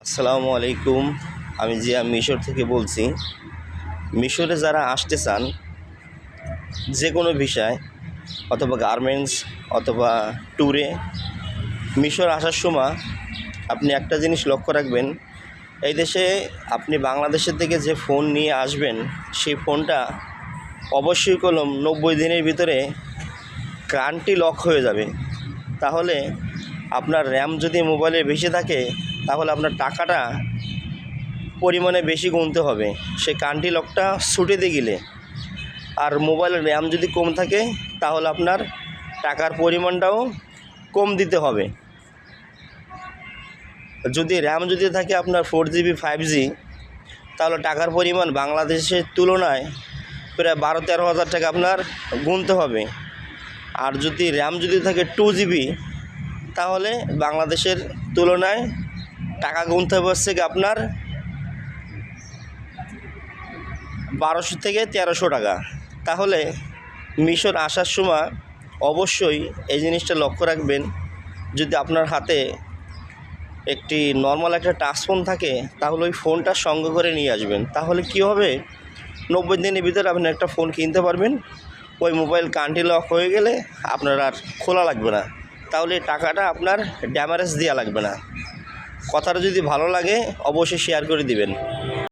আসসালামু আলাইকুম। আমি জিয়া মিশর থেকে বলছি। মিশরে যারা আসতে চান যে কোনো ভিসায় অথবা গার্মেন্টস অথবা ট্যুরে, মিশর আসার সময় আপনি একটা জিনিস লক্ষ্য রাখবেন। এই দেশে আপনি বাংলাদেশের থেকে যে ফোন নিয়ে আসবেন সেই ফোনটা অবশ্যই 90 দিনের ভিতরে কারেন্টটি লক হয়ে যাবে। তাহলে আপনার র্যাম যদি মোবাইলে বেশি থাকে তাহলে আপনার টাকাটা পরিমাণে বেশি গুনতে হবে সেই কান্ট্রি লকটা ছুটে গেলে। আর মোবাইলের র্যাম যদি কম থাকে তাহলে আপনার টাকার পরিমাণটাও কম দিতে হবে। যদি র্যাম যদি থাকে আপনার 4GB 5G, তাহলে টাকার পরিমাণ বাংলাদেশের তুলনায় প্রায় 12-13 হাজার টাকা আপনার গুনতে হবে। আর যদি র্যাম যদি থাকে 2GB, তাহলে বাংলাদেশের তুলনায় টাকা গুনতে হবে হচ্ছে কি আপনার 1200 থেকে 1300 টাকা। তাহলে মিশর আসার সময় অবশ্যই এই জিনিসটা লক্ষ্য রাখবেন। যদি আপনার হাতে একটি নর্মাল একটা টাচ ফোন থাকে তাহলে ওই ফোনটা সঙ্গে করে নিয়ে আসবেন। তাহলে কি হবে, 90 দিনের ভিতরে আপনি একটা ফোন কিনতে পারবেন। ওই মোবাইল কান্ট্রি লক হয়ে গেলে আপনার আর খোলা লাগবে না, তাহলে টাকাটা আপনার ড্যামারেজ দেওয়া লাগবে না। কথাটা যদি ভালো লাগে অবশ্যই শেয়ার করে দিবেন।